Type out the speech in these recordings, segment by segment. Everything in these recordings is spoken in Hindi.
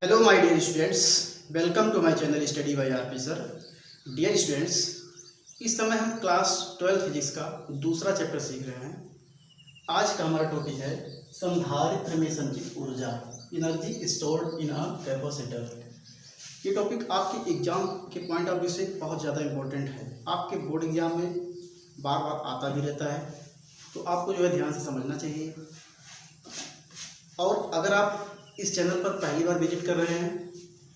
Hello my dear students, welcome to my channel study by RP sir. Dear students, इस समय हम क्लास 12 फिजिक्स का दूसरा चैप्टर सीख रहे हैं। आज का हमारा टॉपिक है संधारित्र में संचित ऊर्जा, energy stored in a capacitor. ये टॉपिक आपके एग्जाम के पॉइंट ऑफ व्यू से बहुत ज़्यादा इम्पोर्टेंट है। आपके बोर्ड एग्जाम में बार बार आता भी रहता है, तो आपको जो है ध्यान से समझना चाहिए। और अगर आप इस चैनल पर पहली बार विजिट कर रहे हैं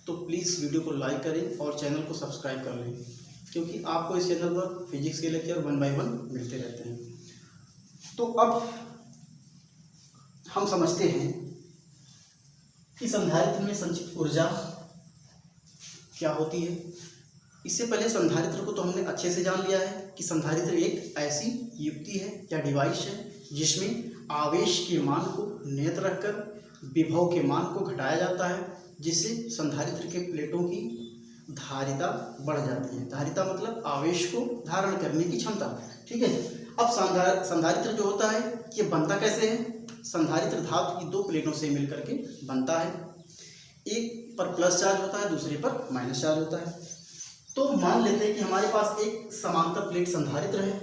तो प्लीज़ वीडियो को लाइक करें और चैनल को सब्सक्राइब कर लें, क्योंकि आपको इस चैनल पर फिजिक्स के लेक्चर 1 बाय 1 मिलते रहते हैं। तो अब हम समझते हैं कि संधारित्र में संचित ऊर्जा क्या होती है। इससे पहले संधारित्र को तो हमने अच्छे से जान लिया है कि संधारित्र एक ऐसी युक्ति है या डिवाइस है जिसमें आवेश के मान को नियत रखकर विभव के मान को घटाया जाता है, जिससे संधारित्र के प्लेटों की धारिता बढ़ जाती है। धारिता मतलब आवेश को धारण करने की क्षमता। ठीक है। अब संधारित्र जो होता है ये बनता कैसे है? संधारित्र धातु की दो प्लेटों से मिलकर के बनता है। एक पर प्लस चार्ज होता है, दूसरे पर माइनस चार्ज होता है। तो मान लेते हैं कि हमारे पास एक समांतर प्लेट संधारित्र है।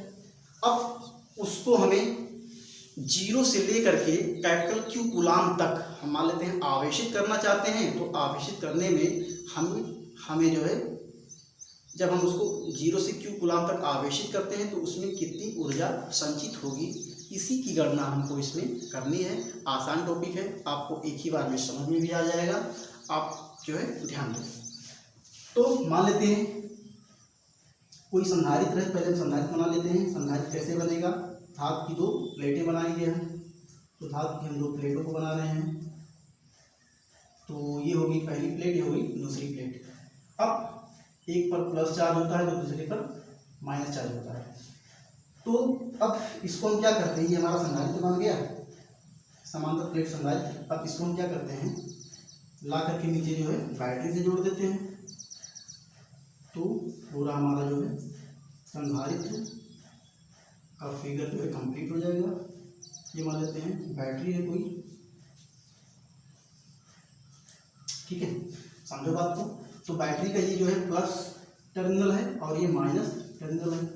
अब उसको हमें 0 से लेकर के कैपिटल Q कूलाम तक हम मान लेते हैं आवेशित करना चाहते हैं। तो आवेशित करने में हमें जो है, जब हम उसको 0 से Q कूलाम तक आवेशित करते हैं तो उसमें कितनी ऊर्जा संचित होगी, इसी की गणना हमको इसमें करनी है। आसान टॉपिक है, आपको एक ही बार में समझ में भी आ जाएगा। आप जो है ध्यान दें। तो मान लेते हैं कोई संधारित्र है। पहले हम संधारित्र बना लेते हैं। संधारित्र कैसे बनेगा? धातु की दो प्लेटें बनाएंगे हम। तो धातु की हम दो प्लेटों को बना रहे हैं। तो ये होगी पहली प्लेट, ये होगी दूसरी प्लेट। अब एक पर प्लस चार्ज होता है तो दूसरे पर माइनस चार्ज होता है। तो अब इसको हम क्या करते हैं, ये हमारा संधारित्र बन गया, समांतर प्लेट संधारित्र। अब इसको हम क्या करते हैं, ला करके नीचे जो है बैटरी से जोड़ देते हैं। तो पूरा हमारा जो है संधारित्र का फिगर जो है कंप्लीट हो जाएगा। ये मान लेते हैं बैटरी है कोई। ठीक है, समझो बात को। तो बैटरी का ये जो है प्लस टर्मिनल है और ये माइनस टर्मिनल है।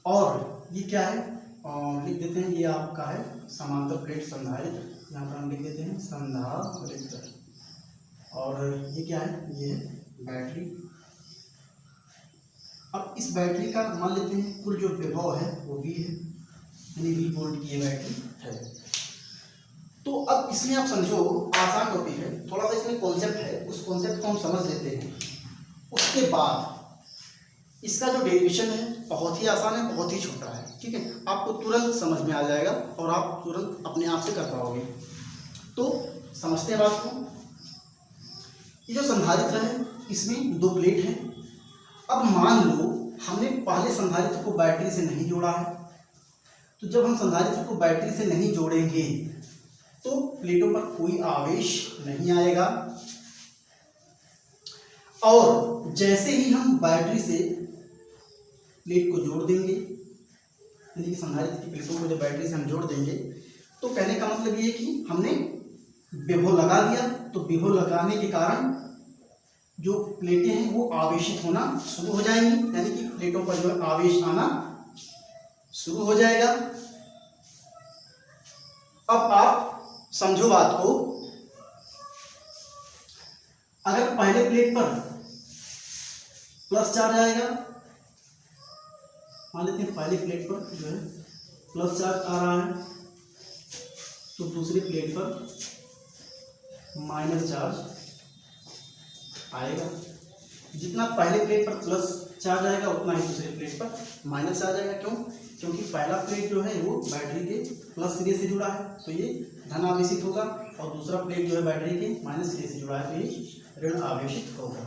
और ये क्या है, और लिख देते हैं ये आपका है समांतर प्लेट संधारित्र। यहाँ पर हम लिख देते हैं संधारित्र। और ये क्या है, ये बैटरी। अब इस बैटरी का मान लेते हैं कुल जो विभव है वो V है, यानी V वोल्ट की ये बैटरी है। तो अब इसमें आप समझो, आसान टॉपिक है, थोड़ा सा इसमें कॉन्सेप्ट है, उस कॉन्सेप्ट को हम समझ लेते हैं। उसके बाद इसका जो डेरिवेशन है बहुत ही आसान है, बहुत ही छोटा है। ठीक है, आपको तुरंत समझ में आ जाएगा और आप तुरंत अपने आप से कर पाओगे। तो समझते हैं बात को। ये जो संधारित्र है इसमें दो प्लेट है। अब मान लो हमने पहले संधारित्र को बैटरी से नहीं जोड़ा है। तो जब हम संधारित्र को बैटरी से नहीं जोड़ेंगे तो प्लेटों पर कोई आवेश नहीं आएगा। और जैसे ही हम बैटरी से प्लेट को जोड़ देंगे, यानी कि संधारित्र की प्लेटों को जब बैटरी से हम जोड़ देंगे, तो कहने का मतलब ये कि हमने विभव लगा दिया। तो विभव लगाने के कारण जो प्लेटें हैं वो आवेशित होना शुरू हो जाएंगी, यानी कि प्लेटों पर जो है आवेश आना शुरू हो जाएगा। अब आप समझो बात को। अगर पहले प्लेट पर प्लस चार्ज आएगा, मान लेते हैं पहले प्लेट पर जो है प्लस चार्ज आ रहा है, तो दूसरी प्लेट पर माइनस चार्ज आएगा। जितना पहले प्लेट पर प्लस चार्ज आएगा उतना ही दूसरे प्लेट पर माइनस चार्ज आएगा। क्यों? क्योंकि पहला प्लेट जो है वो बैटरी के प्लस सिरे से जुड़ा है, तो ये धन आवेशित होगा, और दूसरा प्लेट जो है बैटरी के माइनस सिरे से जुड़ा है, तो ये ऋण आवेशित होगा।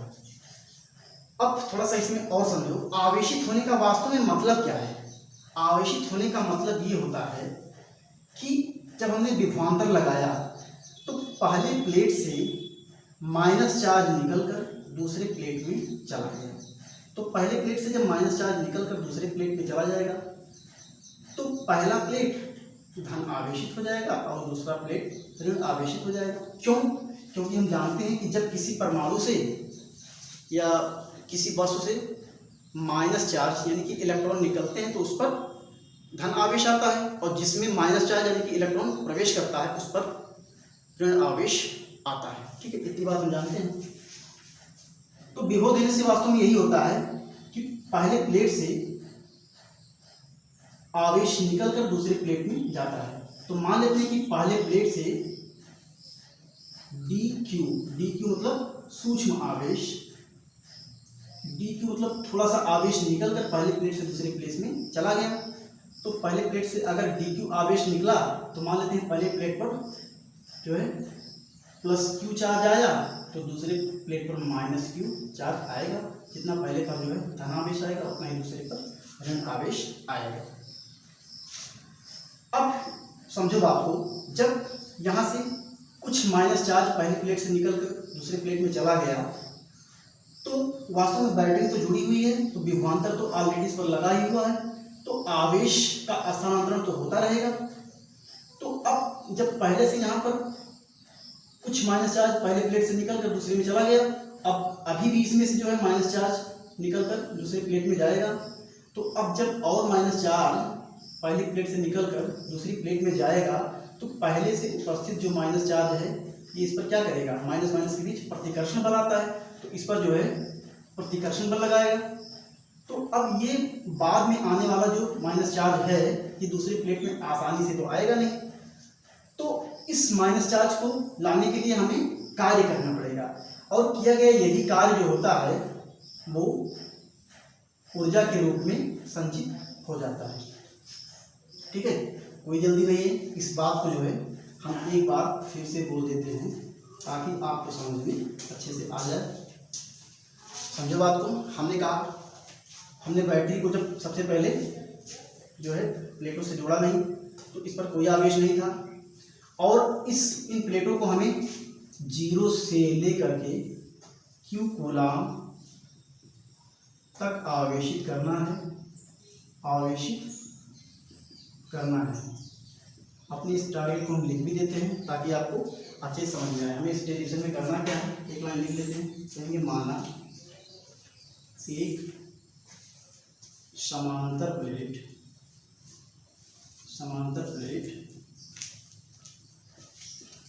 अब थोड़ा सा इसमें और समझो, आवेशित होने का वास्तव में मतलब क्या है। आवेशित होने का मतलब ये होता है कि जब हमने विभवांतर लगाया तो पहले प्लेट से माइनस चार्ज निकलकर दूसरे प्लेट में चला गया। तो पहले प्लेट से जब माइनस चार्ज निकलकर दूसरे प्लेट में चला जाएगा तो पहला प्लेट धन आवेशित हो जाएगा और दूसरा प्लेट ऋण आवेशित हो जाएगा। क्यों? क्योंकि हम जानते हैं कि जब किसी परमाणु से या किसी वस्तु से माइनस चार्ज यानी कि इलेक्ट्रॉन निकलते हैं तो उस पर धन आवेश आता है, और जिसमें माइनस चार्ज यानी कि इलेक्ट्रॉन प्रवेश करता है उस पर ऋण आवेश आता है। ठीक है, इतनी बात हम जानते हैं। तो विभव देने से वास्तव में यही होता है कि पहले प्लेट से आवेश निकलकर दूसरे प्लेट में जाता है। तो मान लेते हैं कि पहले प्लेट से डी क्यू मतलब सूक्ष्म आवेश, डी क्यू मतलब थोड़ा सा आवेश निकलकर पहले प्लेट से दूसरे प्लेट में चला गया। तो पहले प्लेट से अगर डी क्यू आवेश निकला तो मान लेते हैं पहले प्लेट पर जो है प्लस क्यू चार्ज आया, तो दूसरे प्लेट पर माइनस क्यू चार्ज आएगा। जितना पहले पर जो है धन आवेश आएगा उतना ही दूसरे पर ऋण आवेश आएगा। अब समझो बात को, जब यहाँ से कुछ माइनस चार्ज पहली प्लेट से निकलकर दूसरे प्लेट में चला गया तो वास्तव में बैटरी तो जुड़ी हुई है, तो विभवांतर तो ऑलरेडी इस पर लगा ही हुआ है, तो आवेश का स्थानांतरण तो होता रहेगा। तो अब जब पहले से यहाँ पर कुछ माइनस चार्ज पहले प्लेट से निकलकर दूसरे में चला गया, अब अभी भी इसमें से जो है माइनस चार्ज निकलकर दूसरे प्लेट में जाएगा। तो अब जब और माइनस चार्ज पहली प्लेट से निकलकर दूसरी प्लेट में जाएगा तो पहले से उपस्थित जो माइनस चार्ज है ये इस पर क्या करेगा, माइनस माइनस के बीच प्रतिकर्षण बल आता है, तो इस पर जो है प्रतिकर्षण बल लगाएगा। तो अब ये बाद में आने वाला जो माइनस चार्ज है ये दूसरी प्लेट में आसानी से तो आएगा नहीं, तो इस माइनस चार्ज को लाने के लिए हमें कार्य करना पड़ेगा, और किया गया यही कार्य जो होता है वो ऊर्जा के रूप में संचित हो जाता है। ठीक है, कोई जल्दी नहीं है, इस बात को जो है हम एक बार फिर से बोल देते हैं ताकि आपको समझ में अच्छे से आ जाए। समझो बात को, हमने कहा हमने बैटरी को जब सबसे पहले जो है प्लेटों से जोड़ा नहीं तो इस पर कोई आवेश नहीं था, और इन प्लेटों को हमें 0 से लेकर के Q कूलाम तक आवेशित करना है। अपनी इस टारगेट को हम लिख भी देते हैं ताकि आपको अच्छे से समझ में आए। हमें इस डेरिवेशन में करना क्या है, एक लाइन लिख लेते हैं, कहेंगे माना एक समांतर प्लेट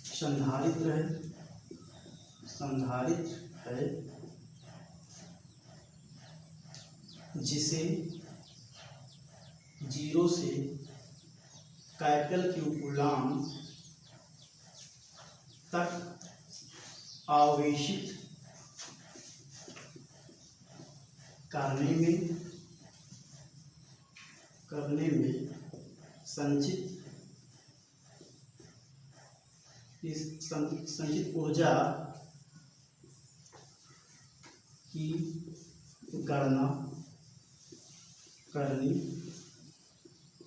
संधारित्र है जिसे 0 से कैपिटल Q कूलाम तक आवेशित करने में संचित ऊर्जा की गणना करनी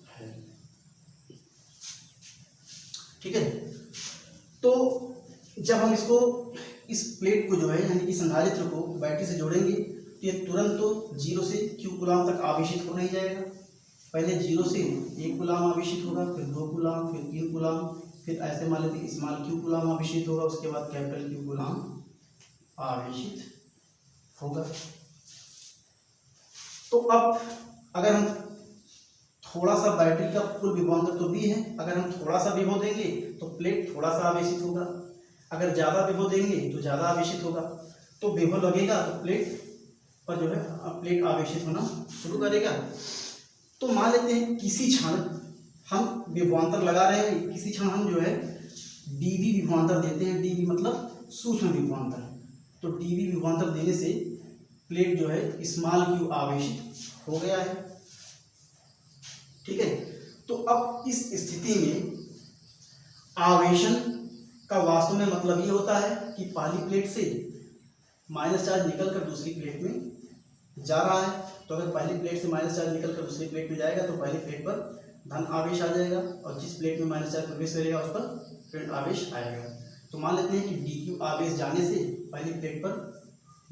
है। ठीक है, तो जब हम इस प्लेट को जो है यानी कि संधारित्र को बैटरी से जोड़ेंगे तो ये तुरंत तो 0 से Q कूलाम तक आवेशित हो नहीं जाएगा। पहले 0 से 1 कूलाम आवेशित होगा, फिर 2 कूलाम, फिर 3 कूलाम, फिर ऐसे मान लेते स्मॉल Q कूलाम आवेशित होगा, उसके बाद कैपिटल Q कूलाम आवेशित होगा। तो अब अगर हम थोड़ा सा बैटरी का कुल विभवांतर तो भी है, अगर हम थोड़ा सा विभव देंगे तो प्लेट थोड़ा सा आवेशित होगा, अगर ज़्यादा विभव देंगे तो ज़्यादा आवेशित होगा। तो विभव लगेगा तो प्लेट पर जो है प्लेट आवेशित होना शुरू करेगा। तो मान लेते हैं किसी क्षण हम विभवांतर लगा रहे हैं, किसी क्षण हम जो है dV विभवांतर देते हैं, dV मतलब सूक्ष्म विभवांतर। तो dV विभवांतर देने से प्लेट जो है स्मॉल Q आवेशित हो गया है। ठीक है, तो अब इस स्थिति में आवेशन का वास्तव में मतलब ये होता है कि पहली प्लेट से माइनस चार्ज निकलकर दूसरी प्लेट में जा रहा है। तो अगर पहली प्लेट से माइनस चार्ज निकलकर दूसरी प्लेट में जाएगा तो पहली प्लेट पर धन आवेश आ जाएगा, और जिस प्लेट में माइनस चार्ज प्रवेश करेगा उस पर ऋण आवेश आएगा। तो मान लेते हैं कि dQ आवेश जाने से पहली प्लेट पर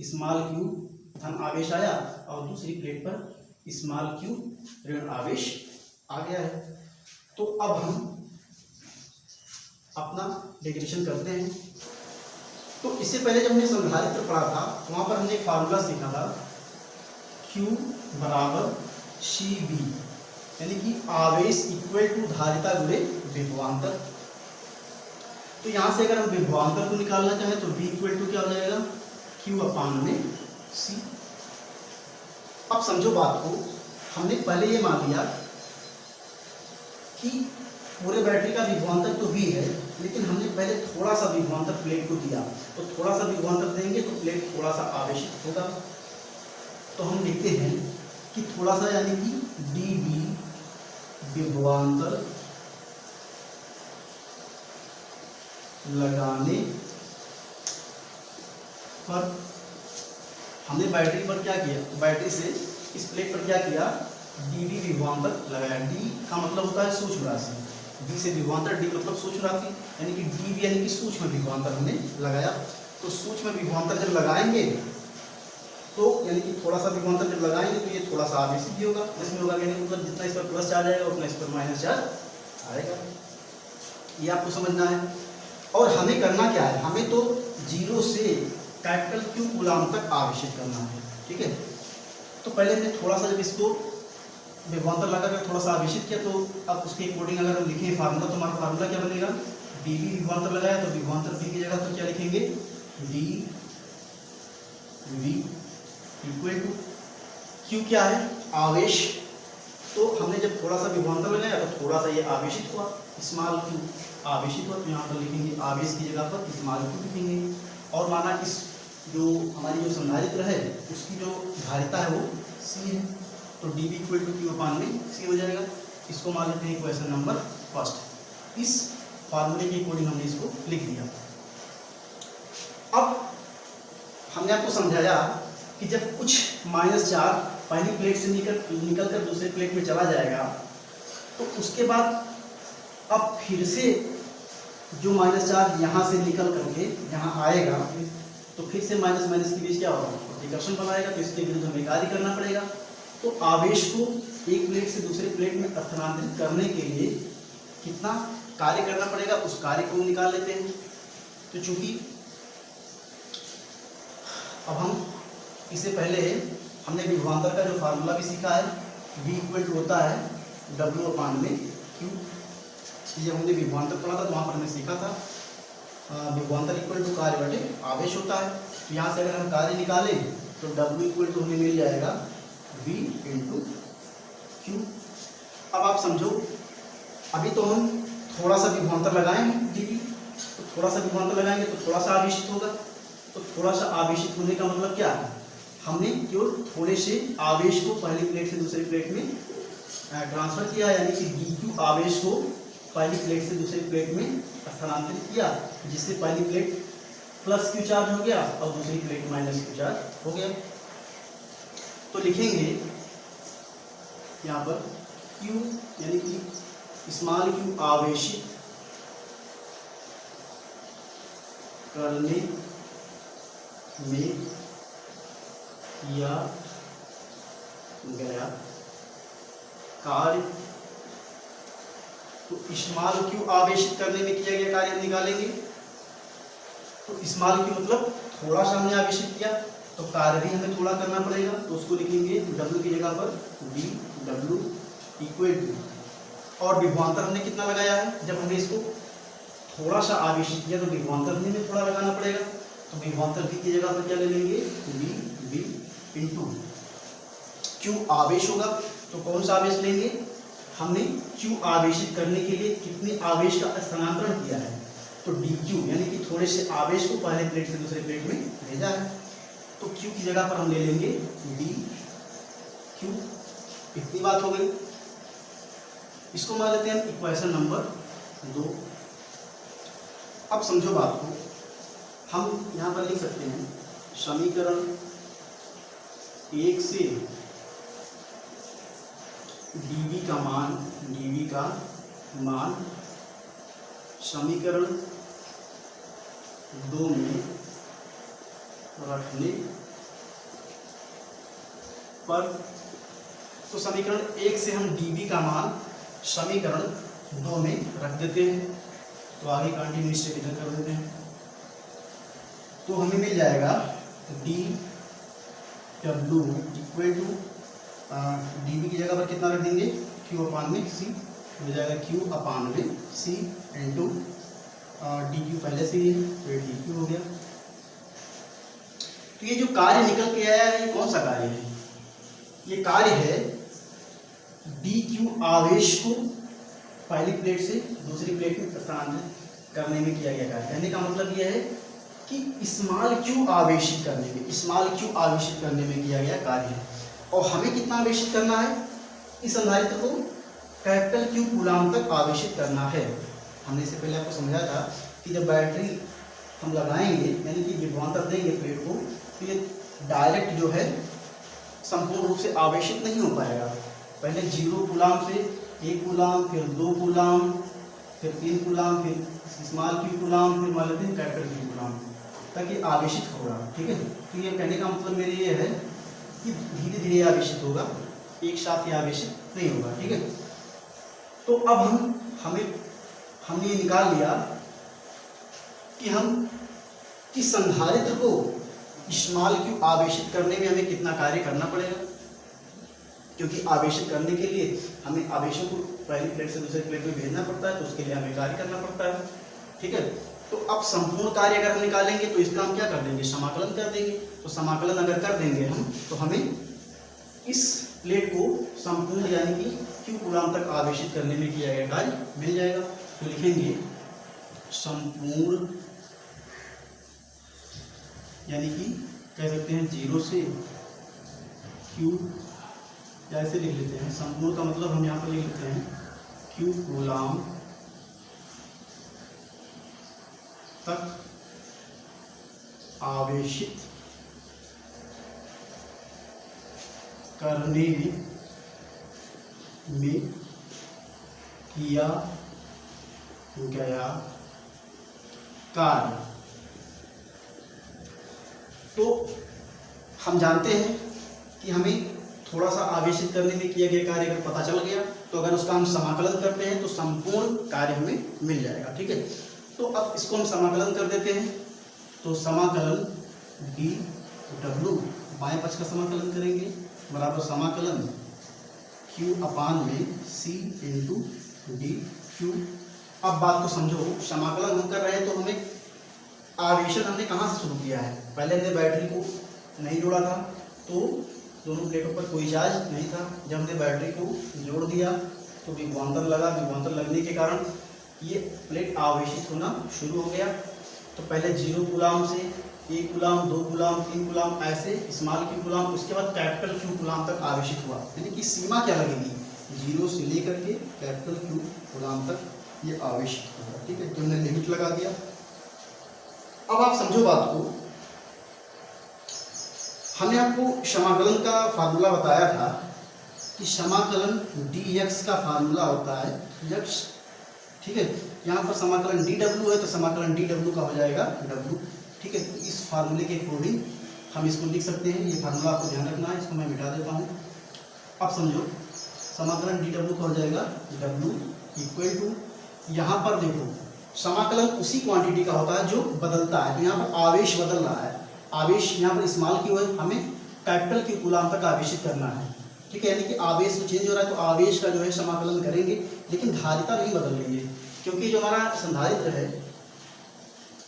स्मॉल q धन आवेश आया और दूसरी प्लेट पर स्मॉल q ऋण आवेश आ गया है। तो अब हम अपना डेरिवेशन करते हैं। तो इससे पहले जब हमने संधारित्र पढ़ा था तो वहाँ पर हमने एक फार्मूला सीखा था, Q बराबर CV, यानी कि आवेश इक्वल टू धारिता गुणे विभवांतर। तो यहाँ से अगर हम विभवांतर को निकालना चाहें तो V इक्वल टू क्या हो जाएगा, Q अपान में C। अब समझो बात को, हमने पहले ये मान लिया कि पूरे बैटरी का विभवांतर तो V है, लेकिन हमने पहले थोड़ा सा विभवांतर प्लेट को दिया, तो थोड़ा सा विभवांतर देंगे तो प्लेट थोड़ा सा आवेशित होगा। तो हम लिखते हैं कि थोड़ा सा यानी कि dV विभवांतर लगाने पर हमने बैटरी पर क्या किया, बैटरी से इस प्लेट पर क्या किया, dV विभवांतर लगाया। d का मतलब होता है सूक्ष्म राशि, d से विभवांतर, d मतलब सूक्ष्म राशि, यानी कि dV यानी कि सूक्ष्म विभवांतर हमने लगाया। तो सूक्ष्म विभवांतर जब लगाएंगे तो यानी कि थोड़ा सा विभवांतर जब लगाएंगे तो ये थोड़ा सा आवेशित भी होगा, इसमें होगा यानी मतलब जितना इस पर प्लस चार्ज आएगा उतना इस पर माइनस चार्ज आएगा। ये आपको समझना है। और हमें करना क्या है, हमें तो 0 से कैपिटल Q कूलाम तक आवेशित करना है, ठीक है। तो पहले हमने थोड़ा सा जब इसको विभवांतर लगाकर थोड़ा सा आवेशित किया, तो अब उसके अकॉर्डिंग अगर हम लिखें फार्मूला, तो हमारा फार्मूला क्या बनेगा, dV विभवांतर लगाया तो विभवांतर V की जगह पर क्या लिखेंगे, dV इक्वल टू Q क्या है, आवेश। तो हमने जब थोड़ा सा विभवांतर लगाया तो थोड़ा सा ये आवेशित हुआ, स्मॉल q आवेशित हुआ, तो यहाँ पर लिखेंगे आवेश की जगह पर स्मॉल q लिखेंगे। और माना इस जो हमारी जो संधारित्र है उसकी जो धारिता है वो C है, तो dV इक्वल टू Q अपान में C हो जाएगा। इसको मान लेते हैं क्वेश्चन नंबर फर्स्ट। इस फार्मूले के अकॉर्डिंग हमने इसको लिख दिया। अब हमने आपको समझाया कि जब कुछ माइनस चार्ज पहली प्लेट से निकल कर दूसरे प्लेट में चला जाएगा तो उसके बाद अब फिर से जो माइनस चार्ज यहाँ से निकल करके यहाँ आएगा तो फिर से माइनस माइनस के बीच क्या होगा, प्रतिकर्षण बनाएगा। तो इसके विरुद्ध हमें कार्य करना पड़ेगा। तो आवेश को एक प्लेट से दूसरे प्लेट में स्थानांतरित करने के लिए कितना कार्य करना पड़ेगा, उस कार्य को निकाल लेते हैं। तो चूंकि अब हम इससे पहले हमने विभवांतर का जो फार्मूला भी सीखा है, V इक्वल टू होता है W अपान में Q। जब हमने विभवांतर पढ़ा था तो वहाँ पर हमने सीखा था विभवांतर इक्वल टू कार्य बटे आवेश होता है। तो यहाँ से अगर हम कार्य निकालें तो W इक्वल टू हमें मिल जाएगा V इंटू Q। अब आप समझो, अभी तो हम थोड़ा सा विभवांतर लगाएंगे dV, तो थोड़ा सा विभवांतर लगाएंगे तो थोड़ा सा आवेशित होगा। तो थोड़ा सा आवेशित होने का मतलब क्या है, हमने केवल थोड़े से आवेश को पहली प्लेट से दूसरी प्लेट में ट्रांसफर किया, यानी कि dQ आवेश को पहली प्लेट से दूसरी प्लेट में स्थानांतरित किया, जिससे पहली प्लेट प्लस Q चार्ज हो गया और दूसरी प्लेट माइनस Q चार्ज हो गया। तो लिखेंगे यहाँ पर Q यानी कि स्मॉल q आवेशित करने में किया गया कार्य। तो स्मॉल q आवेशित करने में किया गया कार्य हम निकालेंगे। तो स्मॉल q मतलब थोड़ा सा हमने आवेशित किया, तो कार्य भी हमें थोड़ा करना पड़ेगा। तो उसको लिखेंगे w की जगह पर dw इक्वल टू, और विभवांतर हमने कितना लगाया है, जब हमने इसको थोड़ा सा आवेशित किया तो विभवांतर भी हमें थोड़ा लगाना पड़ेगा। तो विभवांतर v की जगह पर क्या ले लेंगे, v इंटू q आवेश होगा। तो कौन सा आवेश लेंगे, हमने q आवेशित करने के लिए कितने आवेश का स्थानांतरण किया है, तो dq यानी कि थोड़े से आवेश को पहले प्लेट से दूसरे प्लेट में भेजा है। तो q की जगह पर हम ले लेंगे dq। इतनी बात हो गई। इसको मान लेते हैं इक्वेशन नंबर 2। अब समझो बात को, हम यहाँ पर लिख सकते हैं समीकरण 1 से dV का मान समीकरण 2 में रखने पर, तो समीकरण 1 से हम dV का मान समीकरण 2 में रख देते हैं। तो आगे कंटिन्यू स्टेप इधर कर देते हैं। तो हमें मिल जाएगा D W equal to D B की जगह पर कितना रख देंगे, क्यू अपान में सी, मिल जाएगा क्यू अपान में सी इंटू डी क्यू पहले से ही है तो ये डी क्यू हो गया। तो ये जो कार्य निकल के आया है ये कौन सा कार्य है, ये कार्य है डी क्यू आवेश को पहली प्लेट से दूसरी प्लेट में स्थानांतरित करने में किया गया कार्य। कहने का मतलब यह है कि स्मॉल क्यू आवेशित करने में, स्मॉल क्यू आवेशित करने में किया गया कार्य है। और हमें कितना आवेशित करना है, इस संधारित्र को कैपिटल क्यू कूलाम तक आवेशित करना है। हमने इससे पहले आपको समझाया था कि जब बैटरी हम लगाएंगे यानी कि विभवांतर देंगे प्लेट को, तो ये डायरेक्ट जो है संपूर्ण रूप से आवेशित नहीं हो पाएगा। पहले 0 कूलाम से 1 कूलाम, फिर 2 कूलाम, फिर 3 कूलाम, फिर स्मॉल क्यू कूलाम, फिर मान लेते हैं कैपिटल क्यू कूलाम तक ये आवेशित होगा। ठीक है, तो ये कहने का मतलब मेरे ये है कि धीरे धीरे आवेशित होगा, एक साथ ही आवेशित नहीं होगा। ठीक है, तो अब हमने ये निकाल लिया कि हम किस संधारित्र को स्मॉल क्यू आवेशित करने में हमें कितना कार्य करना पड़ेगा, क्योंकि आवेशित करने के लिए हमें आवेशों को पहली प्लेट से दूसरी प्लेट में भेजना पड़ता है, तो उसके लिए हमें कार्य करना पड़ता है। ठीक है, तो अब संपूर्ण कार्य अगर हम निकालेंगे तो इसका हम क्या कर देंगे, समाकलन कर देंगे। तो समाकलन अगर कर देंगे हम तो हमें इस प्लेट को संपूर्ण यानी कि क्यू कूलाम तक आवेशित करने में किया गया कार्य मिल जाएगा। तो लिखेंगे संपूर्ण यानी कि कह सकते हैं 0 से क्यू, या ऐसे लिख लेते हैं, संपूर्ण का मतलब हम यहाँ पर लिख लेते हैं क्यू कूलाम तक आवेशित करने में किया गया कार्य। तो हम जानते हैं कि हमें थोड़ा सा आवेशित करने में किया गया कार्य अगर पता चल गया तो अगर उसका हम समाकलन करते हैं तो संपूर्ण कार्य हमें मिल जाएगा। ठीक है, तो अब इसको हम समाकलन कर देते हैं। तो समाकलन डी डब्ल्यू बाएं पक्ष का समाकलन करेंगे बराबर समाकलन क्यू अपान में सी इंटू डी क्यू। अब बात को समझो, समाकलन हम कर रहे हैं तो हमें आवेशन हमने कहाँ से शुरू किया है, पहले हमने बैटरी को नहीं जोड़ा था तो दोनों प्लेटों पर कोई चार्ज नहीं था। जब हमने बैटरी को जोड़ दिया तो विभवांतर लगा, विभवांतर लगने के कारण ये प्लेट आवेशित होना शुरू हो गया। तो पहले 0 कूलाम से 1 कूलाम, 2 कूलाम, 3 कूलाम, ऐसे स्मॉल क्यू कूलाम, उसके बाद कैपिटल क्यू कूलाम तक आवेशित हुआ। यानी कि सीमा क्या लगेगी, 0 से लेकर के कैपिटल क्यू कूलाम तक ये आवेशित होगा। ठीक है, तो हमने लिमिट लगा दिया। अब आप समझो बात को, हमने आपको समाकलन का फार्मूला बताया था कि समाकलन dx का फार्मूला होता है x। ठीक है, यहाँ पर समाकलन dw है तो समाकलन dw का हो जाएगा w। ठीक है, तो इस फार्मूले के अकॉर्डिंग हम इसको लिख सकते हैं। ये फार्मूला आपको ध्यान रखना है, इसको मैं मिटा देता हूँ। अब समझो समाकलन dw का हो जाएगा w इक्वल टू, यहाँ पर देखो समाकलन उसी क्वांटिटी का होता है जो बदलता है। तो यहाँ पर आवेश बदल रहा है, आवेश यहाँ पर स्मॉल क्यू है, हमें कैपिटल क्यू कूलाम तक आवेशित करना है। ठीक है, यानी कि आवेश चेंज हो रहा है तो आवेश का जो है समाकलन करेंगे, लेकिन धारिता नहीं बदल रही है, क्योंकि जो हमारा संधारित्र है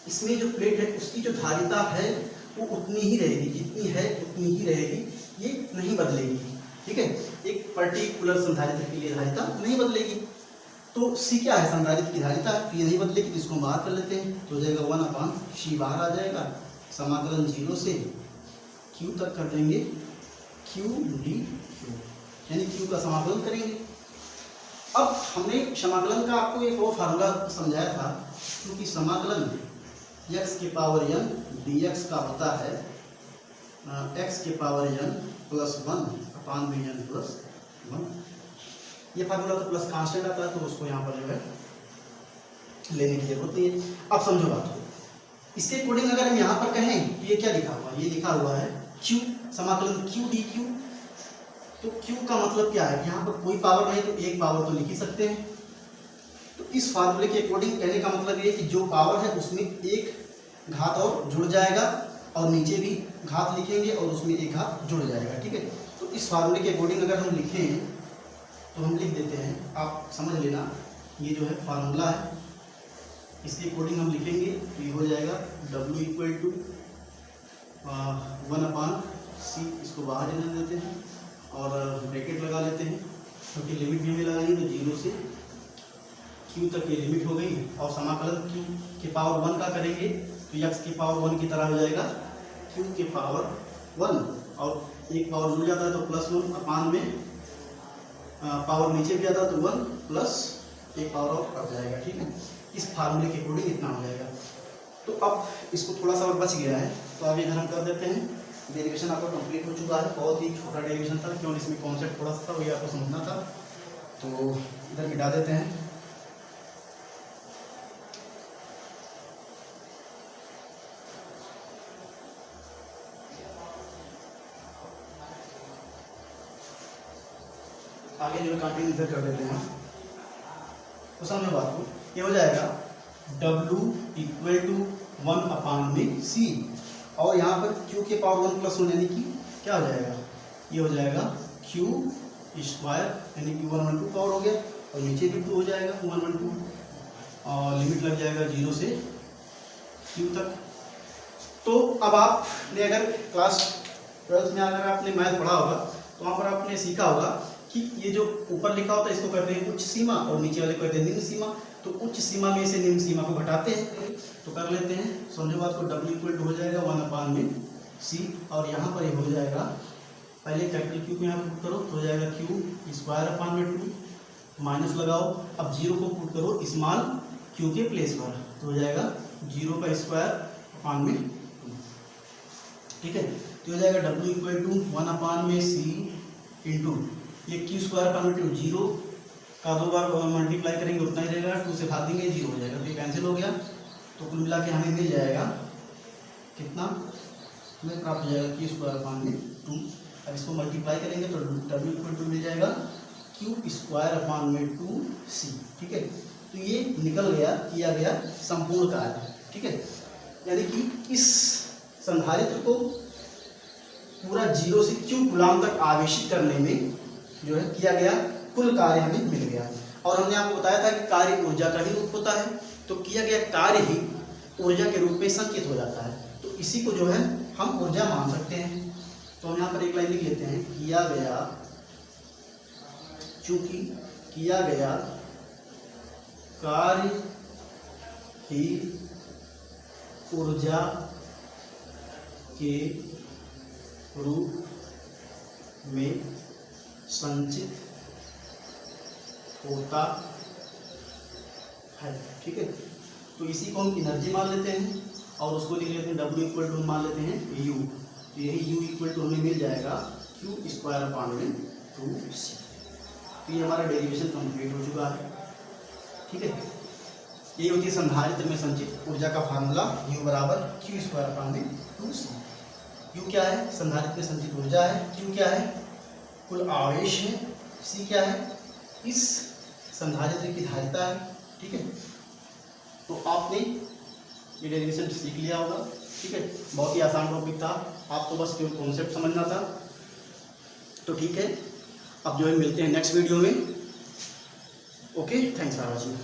इसमें जो प्लेट है उसकी जो धारिता है वो उतनी ही रहेगी, जितनी है उतनी ही रहेगी, ये नहीं बदलेगी। ठीक है, एक पर्टिकुलर संधारित्र के लिए धारिता नहीं बदलेगी। तो सी क्या है, संधारित्र की धारिता है, तो ये नहीं बदलेगी, तो इसको हम बाहर कर लेते हैं। तो हो जाएगा 1/c बाहर आ जाएगा। समाकलन 0 से q तक कर देंगे, q डी क्यू, यानी q का समाकलन करेंगे। अब हमने समाकलन का आपको एक और फार्मूला समझाया था, क्योंकि समाकलन x के पावर n dx का होता है x के पावर n प्लस 1 अपान में n प्लस 1। ये फार्मूला तो प्लस कांस्टेंट आता है तो उसको यहाँ पर जो है लेने की जरूरत नहीं है। अब समझो बात को, इसके अकॉर्डिंग अगर हम यहाँ पर कहें तो ये क्या लिखा हुआ है, ये लिखा हुआ है q समाकलन q डी क्यू। तो q का मतलब क्या है, यहाँ पर कोई पावर नहीं तो एक पावर तो लिख ही सकते हैं। तो इस फार्मूले के अकॉर्डिंग कहने का मतलब ये है कि जो पावर है उसमें एक घात और जुड़ जाएगा, और नीचे भी घात लिखेंगे और उसमें एक घात जुड़ जाएगा। ठीक है, तो इस फार्मूले के अकॉर्डिंग अगर हम लिखें तो हम लिख देते हैं, आप समझ लेना, ये जो है फार्मूला है, इसके अकॉर्डिंग हम लिखेंगे तो ये हो जाएगा W इक्वल टू 1/c, इसको बाहर जाने देते हैं और ब्रैकेट लगा लेते हैं, क्योंकि लिमिट भी हमें लगाएंगे तो 0 से q तक ये लिमिट हो गई, और समाकलन q के पावर 1 का करेंगे तो x की पावर 1 की तरह हो जाएगा q के पावर 1, और एक पावर जुड़ जाता है तो +1 अपान में पावर नीचे भी आता है तो 1 प्लस एक पावर और कट जाएगा। ठीक है, इस फार्मूले के अकॉर्डिंग इतना हो जाएगा। तो अब इसको थोड़ा सा और बच गया है, तो अब इधर हम कर देते हैं। डेरिवेशन आपका कंप्लीट हो चुका है, बहुत ही छोटा डेरिवेशन था, क्यों इसमें कॉन्सेप्ट थोड़ा सा था, वही आपको समझना था, तो इधर मिटा देते हैं। आगे जो कंटिन्यू इधर कर देते हैं, तो समझो बात को, ये हो जाएगा W इक्वल टू 1/c, और यहाँ पर q के पावर 1 प्लस 1 यानी कि क्या हो जाएगा, ये हो जाएगा q स्क्वायर यानी कि 1/2 पावर हो गया, और नीचे भी 2 हो जाएगा 1/2, और लिमिट लग जाएगा 0 से q तक। तो अब आपने अगर क्लास 12th में अगर आपने मैथ पढ़ा होगा तो वहाँ पर आपने सीखा होगा कि ये जो ऊपर लिखा होता है इसको कहते हैं उच्च सीमा, और नीचे वाले को कहते हैं निम्न सीमा। तो उच्च सीमा में से निम्न सीमा को घटाते हैं, तो कर लेते हैं। समझो बात को, W इक्वल टू हो जाएगा 1/c, और यहाँ पर ये हो जाएगा, पहले कैपिटल Q को यहाँ पुट करो तो हो जाएगा q स्क्वायर अपान में 2, माइनस लगाओ, अब 0 को पुट करो स्मॉल q के प्लेस पर, तो हो जाएगा 0 का स्क्वायर अपान में 2। ठीक है, तो हो जाएगा W equal to 1/c into ये q स्क्वायर अपान में 2, 0 का 2 बार मल्टीप्लाई करेंगे उतना ही रहेगा, 2 से भाग देंगे 0 हो जाएगा, तो ये कैंसिल हो गया। तो कुल मिला के हमें मिल जाएगा कितना, हमें प्राप्त हो जाएगा q स्क्वायर अपान में 2। अब इसको मल्टीप्लाई करेंगे तो W इक्वल टू मिल जाएगा q स्क्वायर अपान में 2c। ठीक है, तो ये निकल गया, किया गया संपूर्ण कार्य। ठीक है, यानी कि इस संधारित्र को पूरा 0 से q गुलाम तक आवेशित करने में जो है किया गया कुल कार्य हमें मिल गया। और हमने आपको बताया था कि कार्य ऊर्जा का ही रूप होता है, तो किया गया कार्य ही ऊर्जा के रूप में संचित हो जाता है, तो इसी को जो है हम ऊर्जा मान सकते हैं। तो हम यहाँ पर एक लाइन लिख लेते हैं, किया गया, चूंकि किया गया कार्य ही ऊर्जा के रूप में संचित होता है। ठीक है, तो इसी को हम एनर्जी मान लेते हैं, और उसको लिख लेते हैं W इक्वल टू मान लेते हैं U, तो यही U इक्वल टू हमें मिल जाएगा q स्क्वायर अपान में 2c। तो ये हमारा डेरिवेशन कंप्लीट हो चुका है। ठीक है, ये होती है संधारित्र में संचित ऊर्जा का फार्मूला, U बराबर q स्क्वायर अपान में 2c। U क्या है, संधारित्र में संचित ऊर्जा है, Q क्या है, कुल आवेश है, C क्या है, इस संधारित्र की धारिता है। ठीक है, तो आपने ये डेरिवेशन सीख लिया होगा। ठीक है, बहुत ही आसान टॉपिक था, आपको बस केवल कॉन्सेप्ट समझना था। तो ठीक है, अब जो है मिलते हैं नेक्स्ट वीडियो में। Okay, thanks for watching.